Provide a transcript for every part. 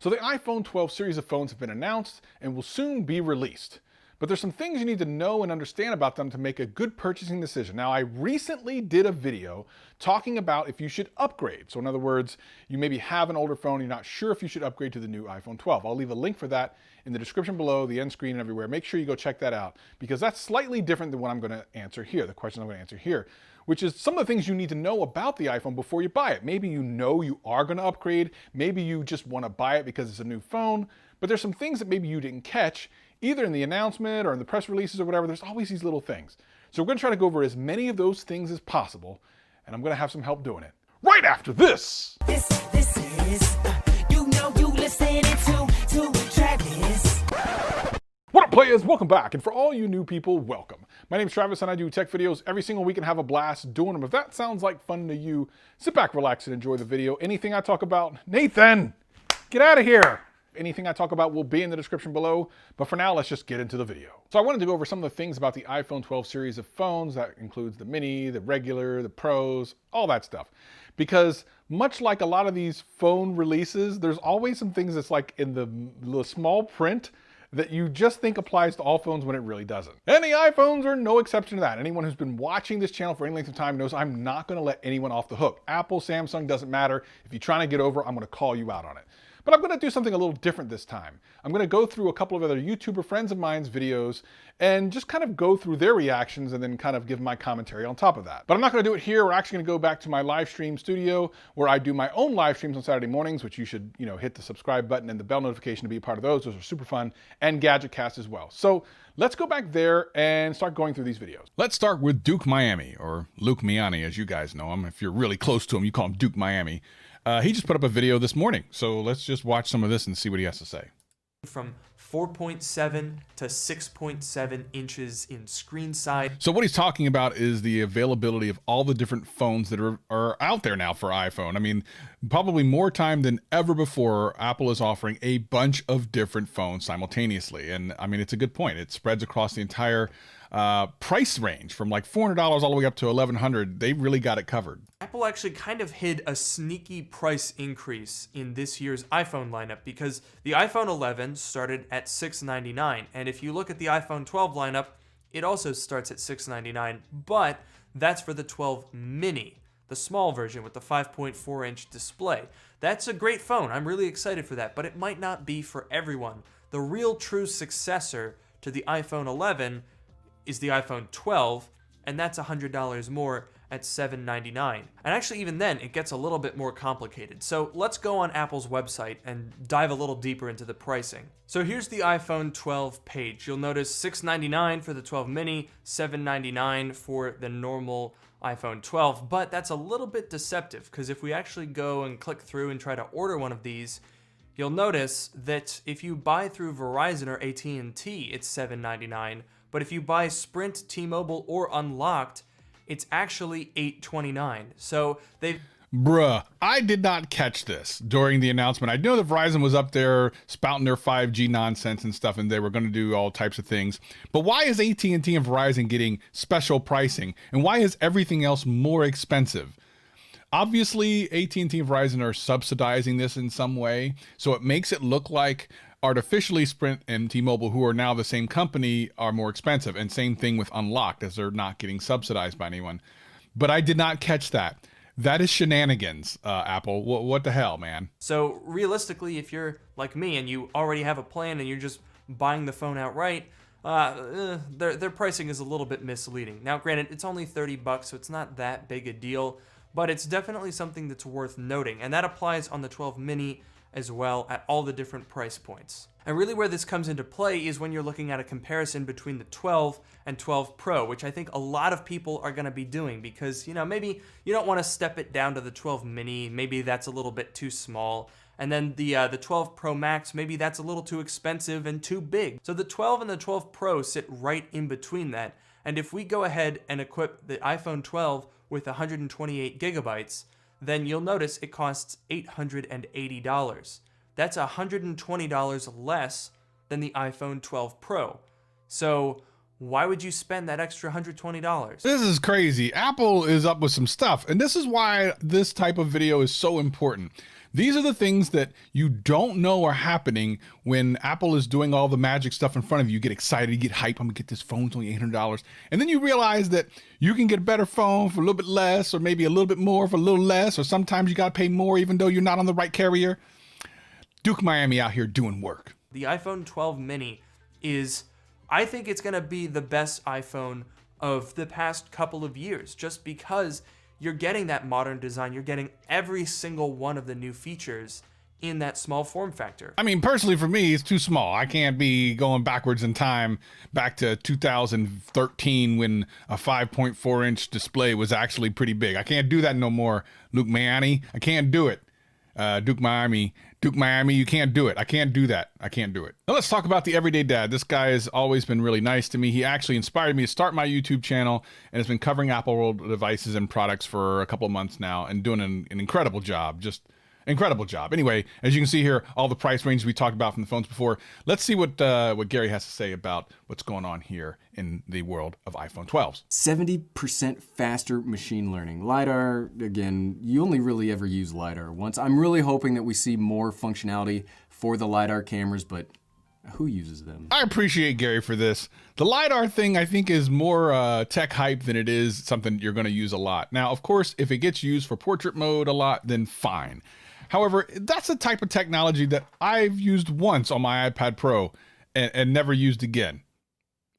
So the iPhone 12 series of phones have been announced and will soon be released. But there's some things you need to know and understand about them to make a good purchasing decision. Now, I recently did a video talking about if you should upgrade. So in other words, you maybe have an older phone, you're not sure if you should upgrade to the new iPhone 12. I'll leave a link for that in the description below, the end screen and everywhere. Make sure you go check that out because that's slightly different than what I'm going to answer here, the question I'm going to answer here, which is some of the things you need to know about the iPhone before you buy it. Maybe you know you are going to upgrade. Maybe you just want to buy it because it's a new phone, but there's some things that maybe you didn't catch either in the announcement or in the press releases or whatever. There's always these little things. So we're going to try to go over as many of those things as possible, and I'm going to have some help doing it right after this. This is, you listening to Travis. What up, players? Welcome back. And for all you new people, welcome. My name's Travis and I do tech videos every single week and have a blast doing them. If that sounds like fun to you, sit back, relax, and enjoy the video. Anything I talk about, Nathan, get out of here. Anything I talk about will be in the description below, but for now, let's just get into the video. So I wanted to go over some of the things about the iPhone 12 series of phones. That includes the mini, the regular, the pros, all that stuff. Because much like a lot of these phone releases, there's always some things that's like in the small print that you just think applies to all phones when it really doesn't. And the iPhones are no exception to that. Anyone who's been watching this channel for any length of time knows I'm not gonna let anyone off the hook. Apple, Samsung, doesn't matter. If you're trying to get over, I'm gonna call you out on it. But I'm going to do something a little different this time. I'm going to go through a couple of other YouTuber friends of mine's videos and just kind of go through their reactions and then kind of give my commentary on top of that. But I'm not going to do it here. We're actually going to go back to my live stream studio where I do my own live streams on Saturday mornings, which you should, hit the subscribe button and the bell notification to be a part of those. Those are super fun, and GadgetCast as well. So let's go back there and start going through these videos. Let's start with Duke Miami, or Luke Miani, as you guys know him. If you're really close to him, you call him Duke Miami. He just put up a video this morning, so let's just watch some of this and see what he has to say. From 4.7 to 6.7 inches in screen size. So what he's talking about is the availability of all the different phones that are out there now for iPhone. I mean, probably more time than ever before, Apple is offering a bunch of different phones simultaneously. And I mean, it's a good point. It spreads across the entire price range from like $400 all the way up to $1,100. They really got it covered. Apple actually kind of hid a sneaky price increase in this year's iPhone lineup because the iPhone 11 started at $699, and if you look at the iPhone 12 lineup, it also starts at $699, but that's for the 12 mini, the small version with the 5.4-inch display. That's a great phone. I'm really excited for that, but it might not be for everyone. The real true successor to the iPhone 11 is the iPhone 12, and that's $100 more at $799. And actually, even then, it gets a little bit more complicated. So let's go on Apple's website and dive a little deeper into the pricing. So here's the iPhone 12 page. You'll notice $699 for the 12 mini, $799 for the normal iPhone 12, but that's a little bit deceptive because if we actually go and click through and try to order one of these, you'll notice that if you buy through Verizon or AT&T, it's $799, but if you buy Sprint, T-Mobile, or Unlocked, it's actually $829. So they've... Bruh, I did not catch this during the announcement. I know that Verizon was up there spouting their 5G nonsense and stuff, and they were going to do all types of things. But why is AT&T and Verizon getting special pricing? And why is everything else more expensive? Obviously, AT&T and Verizon are subsidizing this in some way, so it makes it look like artificially Sprint and T-Mobile, who are now the same company, are more expensive. And same thing with Unlocked, as they're not getting subsidized by anyone. But I did not catch that. That is shenanigans, Apple. What the hell, man? So realistically, if you're like me and you already have a plan and you're just buying the phone outright, their pricing is a little bit misleading. Now, granted, it's only $30, so it's not that big a deal, but it's definitely something that's worth noting. And that applies on the 12 mini as well at all the different price points. And really where this comes into play is when you're looking at a comparison between the 12 and 12 Pro, which I think a lot of people are going to be doing because, maybe you don't want to step it down to the 12 mini, maybe that's a little bit too small. And then the 12 Pro Max, maybe that's a little too expensive and too big. So the 12 and the 12 Pro sit right in between that. And if we go ahead and equip the iPhone 12 with 128 gigabytes, then you'll notice it costs $880. That's $120 less than the iPhone 12 Pro. So why would you spend that extra $120? This is crazy. Apple is up with some stuff, and this is why this type of video is so important. These are the things that you don't know are happening when Apple is doing all the magic stuff in front of you. You get excited, you get hype. I'm gonna get this phone, it's only $800. And then you realize that you can get a better phone for a little bit less, or maybe a little bit more for a little less, or sometimes you gotta pay more even though you're not on the right carrier. Duke Miami out here doing work. The iPhone 12 mini is, I think it's going to be the best iPhone of the past couple of years, just because you're getting that modern design. You're getting every single one of the new features in that small form factor. I mean, personally for me, it's too small. I can't be going backwards in time back to 2013 when a 5.4 inch display was actually pretty big. I can't do that no more, Luke Miami. I can't do it. Duke Miami, you can't do it. I can't do that. I can't do it. Now let's talk about the everyday dad. This guy has always been really nice to me. He actually inspired me to start my YouTube channel and has been covering Apple devices and products for a couple of months now and doing an incredible job. Just incredible job. Anyway, as you can see here, all the price ranges we talked about from the phones before. Let's see what Gary has to say about what's going on here in the world of iPhone 12s. 70% faster machine learning. LiDAR, again, you only really ever use LiDAR once. I'm really hoping that we see more functionality for the LiDAR cameras, but who uses them? I appreciate Gary for this. The LiDAR thing, I think, is more tech hype than it is something you're going to use a lot. Now, of course, if it gets used for portrait mode a lot, then fine. However, that's the type of technology that I've used once on my iPad Pro and never used again.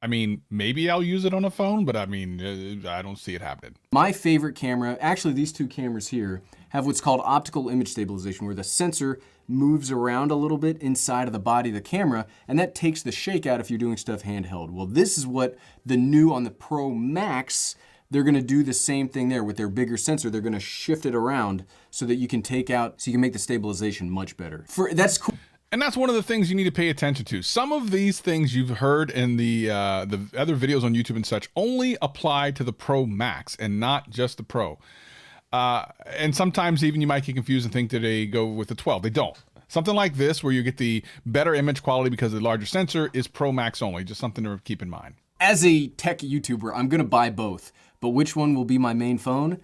I mean, maybe I'll use it on a phone, but I mean, I don't see it happening. My favorite camera, actually these two cameras here, have what's called optical image stabilization, where the sensor moves around a little bit inside of the body of the camera, and that takes the shake out if you're doing stuff handheld. Well, this is what the new on the Pro Max, they're gonna do the same thing there with their bigger sensor. They're gonna shift it around so that you can take out, so you can make the stabilization much better. That's cool. And that's one of the things you need to pay attention to. Some of these things you've heard in the other videos on YouTube and such only apply to the Pro Max and not just the Pro. And sometimes even you might get confused and think that they go with the 12. They don't. Something like this, where you get the better image quality because of the larger sensor, is Pro Max only. Just something to keep in mind. As a tech YouTuber, I'm gonna buy both, but which one will be my main phone?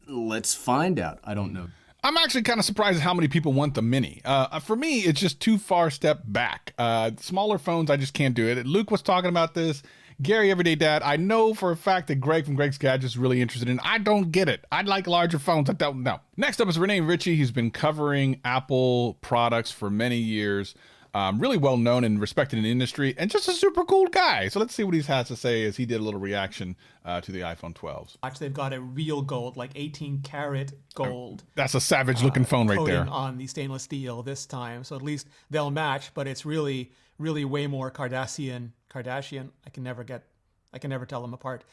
Let's find out. I don't know. I'm actually kind of surprised at how many people want the mini. For me, it's just too far step back. Smaller phones, I just can't do it. Luke was talking about this. Gary, Everyday Dad, I know for a fact that Greg from Greg's Gadgets is really interested in. I don't get it. I like larger phones. I don't know. Next up is Renee Ritchie. He's been covering Apple products for many years. Really well known and respected in the industry, and just a super cool guy. So let's see what he has to say as he did a little reaction to the iPhone 12s. Actually, they've got a real gold, like 18 karat gold. That's a savage looking phone right coating there. on the stainless steel this time, so at least they'll match. But it's really, really way more Kardashian. I can never tell them apart.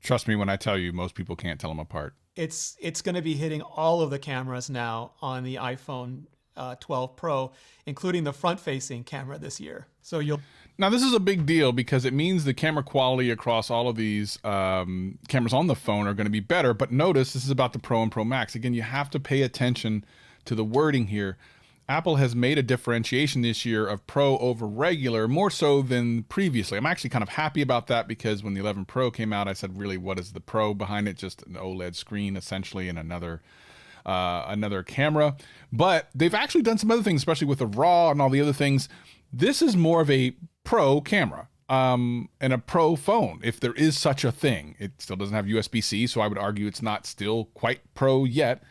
Trust me when I tell you, most people can't tell them apart. It's going to be hitting all of the cameras now on the iPhone 12 Pro, including the front-facing camera this year. So Now this is a big deal because it means the camera quality across all of these cameras on the phone are going to be better. But notice this is about the Pro and Pro Max. Again, you have to pay attention to the wording here. Apple has made a differentiation this year of Pro over regular, more so than previously. I'm actually kind of happy about that because when the 11 Pro came out, I said, really, what is the Pro behind it? Just an OLED screen essentially and another camera. But they've actually done some other things, especially with the RAW and all the other things. This is more of a Pro camera and a Pro phone, if there is such a thing. It still doesn't have USB-C, so I would argue it's not still quite Pro yet.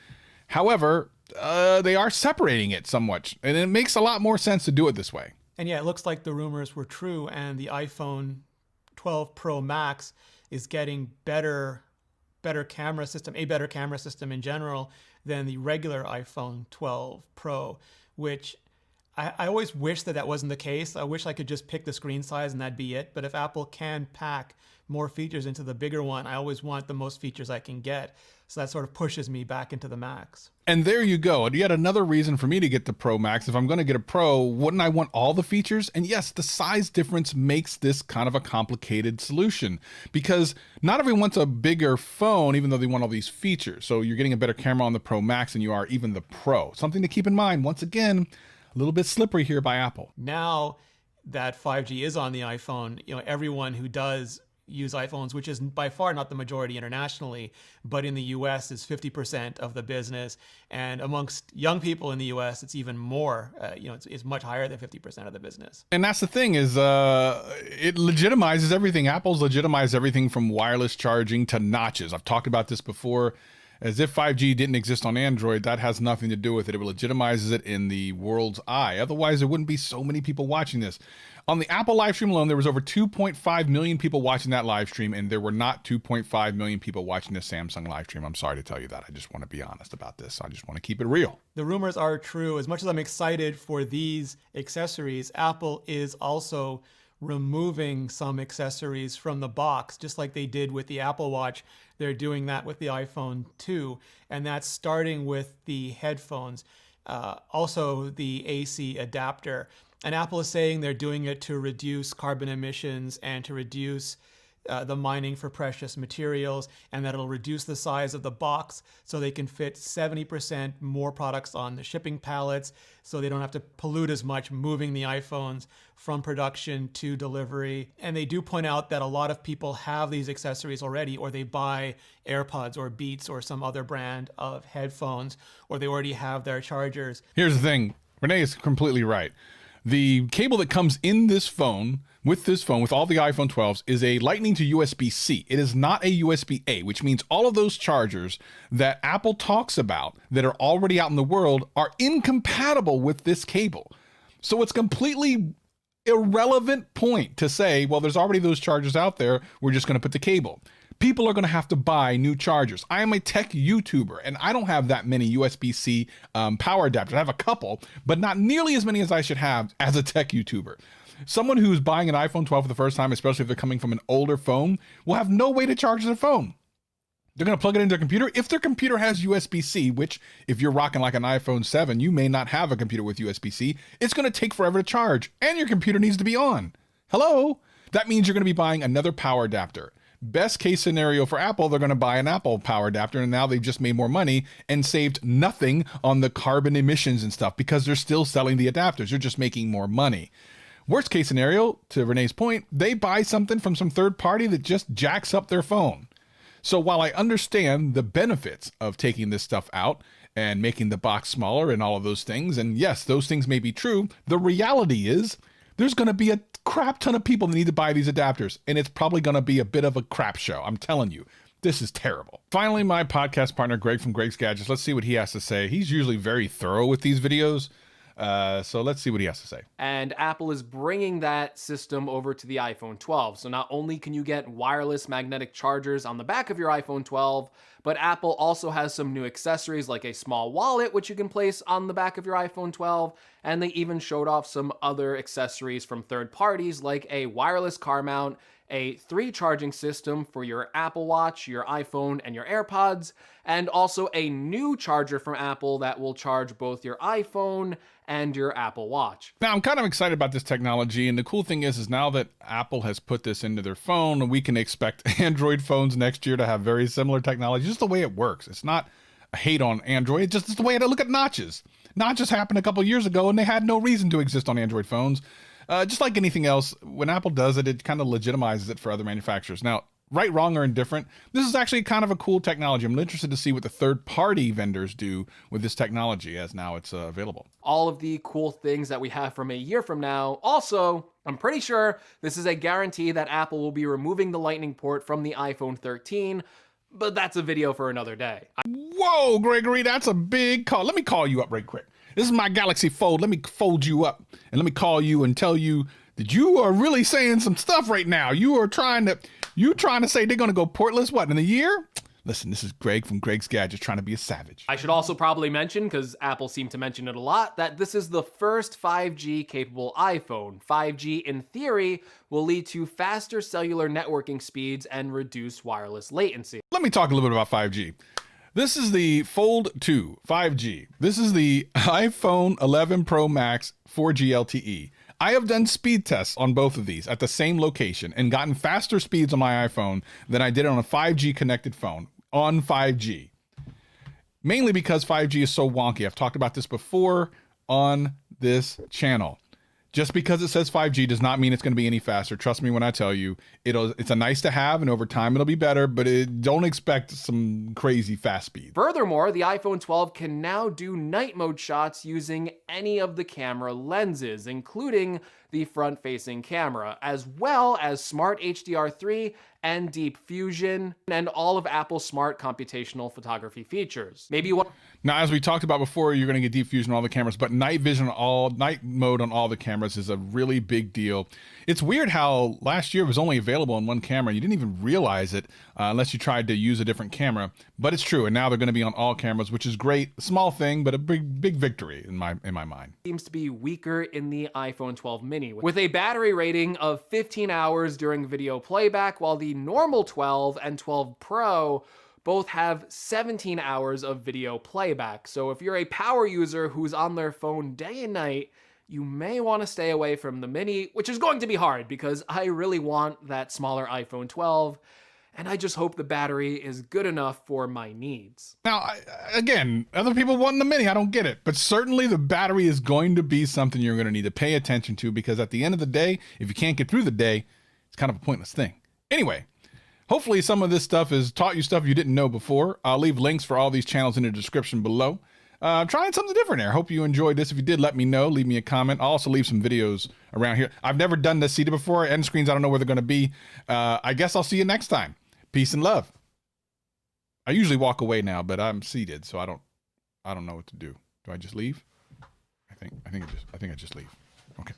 However, they are separating it somewhat, and it makes a lot more sense to do it this way. And yeah, it looks like the rumors were true, and the iPhone 12 Pro Max is getting better camera system, a better camera system in general than the regular iPhone 12 Pro, which I always wish that wasn't the case. I wish I could just pick the screen size and that'd be it. But if Apple can pack more features into the bigger one, I always want the most features I can get. So that sort of pushes me back into the Max. And there you go. Yet another reason for me to get the Pro Max. If I'm going to get a Pro, wouldn't I want all the features? And yes, the size difference makes this kind of a complicated solution because not everyone wants a bigger phone, even though they want all these features. So you're getting a better camera on the Pro Max than you are even the Pro. Something to keep in mind. Once again, a little bit slippery here by Apple. Now that 5G is on the iPhone, everyone who does use iPhones, which is by far not the majority internationally, but in the US is 50% of the business. And amongst young people in the US, it's even more, it's much higher than 50% of the business. And that's the thing is, it legitimizes everything. Apple's legitimized everything from wireless charging to notches. I've talked about this before. As if 5G didn't exist on Android, that has nothing to do with it. It legitimizes it in the world's eye. Otherwise, there wouldn't be so many people watching this. On the Apple live stream alone, there was over 2.5 million people watching that live stream, and there were not 2.5 million people watching the Samsung live stream. I'm sorry to tell you that. I just want to be honest about this. I just want to keep it real. The rumors are true. As much as I'm excited for these accessories, Apple is also removing some accessories from the box, just like they did with the Apple Watch. They're doing that with the iPhone 2, and that's starting with the headphones, also the AC adapter. And Apple is saying they're doing it to reduce carbon emissions and to reduce the mining for precious materials, and that it'll reduce the size of the box so they can fit 70% more products on the shipping pallets, so they don't have to pollute as much moving the iPhones from production to delivery. And they do point out that a lot of people have these accessories already, or they buy AirPods or Beats or some other brand of headphones, or they already have their chargers. Here's the thing. Renee is completely right. The cable that comes in this phone, with all the iPhone 12s, is a Lightning to USB-C. It is not a USB-A, which means all of those chargers that Apple talks about that are already out in the world are incompatible with this cable. So it's completely irrelevant point to say, well, there's already those chargers out there, we're just going to put the cable. People are going to have to buy new chargers. I am a tech YouTuber, and I don't have that many USB-C power adapters. I have a couple, but not nearly as many as I should have as a tech YouTuber. Someone who's buying an iPhone 12 for the first time, especially if they're coming from an older phone, will have no way to charge their phone. They're going to plug it into their computer. If their computer has USB-C, which if you're rocking like an iPhone 7, you may not have a computer with USB-C, it's going to take forever to charge, and your computer needs to be on. Hello? That means you're going to be buying another power adapter. Best case scenario for Apple, they're going to buy an Apple power adapter, and now they've just made more money and saved nothing on the carbon emissions and stuff because they're still selling the adapters. They're just making more money. Worst case scenario, to Renee's point, they buy something from some third party that just jacks up their phone. So while I understand the benefits of taking this stuff out and making the box smaller and all of those things, and yes, those things may be true, the reality is there's going to be a crap ton of people that need to buy these adapters, and it's probably going to be a bit of a crap show. I'm telling you, this is terrible. Finally, my podcast partner, Greg from Greg's Gadgets, let's see what he has to say. He's usually very thorough with these videos. So let's see what he has to say. And Apple is bringing that system over to the iPhone 12. So not only can you get wireless magnetic chargers on the back of your iPhone 12, but Apple also has some new accessories like a small wallet, which you can place on the back of your iPhone 12. And they even showed off some other accessories from third parties like a wireless car mount, a 3 charging system for your Apple Watch, your iPhone, and your AirPods, and also a new charger from Apple that will charge both your iPhone and your Apple Watch. Now, I'm kind of excited about this technology, and the cool thing is now that Apple has put this into their phone, we can expect Android phones next year to have very similar technology, just the way it works. It's not a hate on Android, it's just the way I look at notches. Notches happened a couple years ago, and they had no reason to exist on Android phones. Just like anything else, when Apple does it, it kind of legitimizes it for other manufacturers. Now, right, wrong, or indifferent, this is actually kind of a cool technology. I'm interested to see what the third-party vendors do with this technology as now it's available. All of the cool things that we have from a year from now. Also, I'm pretty sure this is a guarantee that Apple will be removing the Lightning port from the iPhone 13, but that's a video for another day. Whoa, Gregory, that's a big call. Let me call you up right quick. This is my Galaxy Fold. Let me fold you up and let me call you and tell you that you are really saying some stuff right now. You trying to say they're going to go portless, what, in a year? Listen, this is Greg from Greg's Gadgets trying to be a savage. I should also probably mention, because Apple seemed to mention it a lot, that this is the first 5G capable iPhone. 5G, in theory, will lead to faster cellular networking speeds and reduce wireless latency. Let me talk a little bit about 5G. This is the Fold 2 5G. This is the iPhone 11 Pro Max 4G LTE. I have done speed tests on both of these at the same location and gotten faster speeds on my iPhone than I did on a 5G connected phone on 5G. Mainly because 5G is so wonky. I've talked about this before on this channel. Just because it says 5G does not mean it's going to be any faster. Trust me when I tell you, it's a nice to have, and over time it'll be better, but don't expect some crazy fast speed. Furthermore, the iPhone 12 can now do night mode shots using any of the camera lenses, including the front-facing camera, as well as Smart HDR3 and Deep Fusion, and all of Apple's smart computational photography features. Now, as we talked about before, you're going to get Deep Fusion on all the cameras, but night mode on all the cameras is a really big deal. It's weird how last year it was only available on one camera. You didn't even realize it unless you tried to use a different camera, but it's true. And now they're going to be on all cameras, which is great. A small thing, but a big victory in my mind. Seems to be weaker in the iPhone 12 mini, with a battery rating of 15 hours during video playback, while the normal 12 and 12 Pro both have 17 hours of video playback. So if you're a power user who's on their phone day and night, you may want to stay away from the mini, which is going to be hard because I really want that smaller iPhone 12, and I just hope the battery is good enough for my needs. Now, again, other people want the mini, I don't get it, but certainly the battery is going to be something you're going to need to pay attention to, because at the end of the day, if you can't get through the day, it's kind of a pointless thing. Anyway, hopefully some of this stuff has taught you stuff you didn't know before. I'll leave links for all these channels in the description below. Trying something different here. Hope you enjoyed this. If you did, let me know. Leave me a comment. I'll also leave some videos around here. I've never done this seated before. End screens, I don't know where they're going to be. I guess I'll see you next time. Peace and love. I usually walk away now, but I'm seated, so I don't know what to do. Do I just leave? I think I just leave. Okay.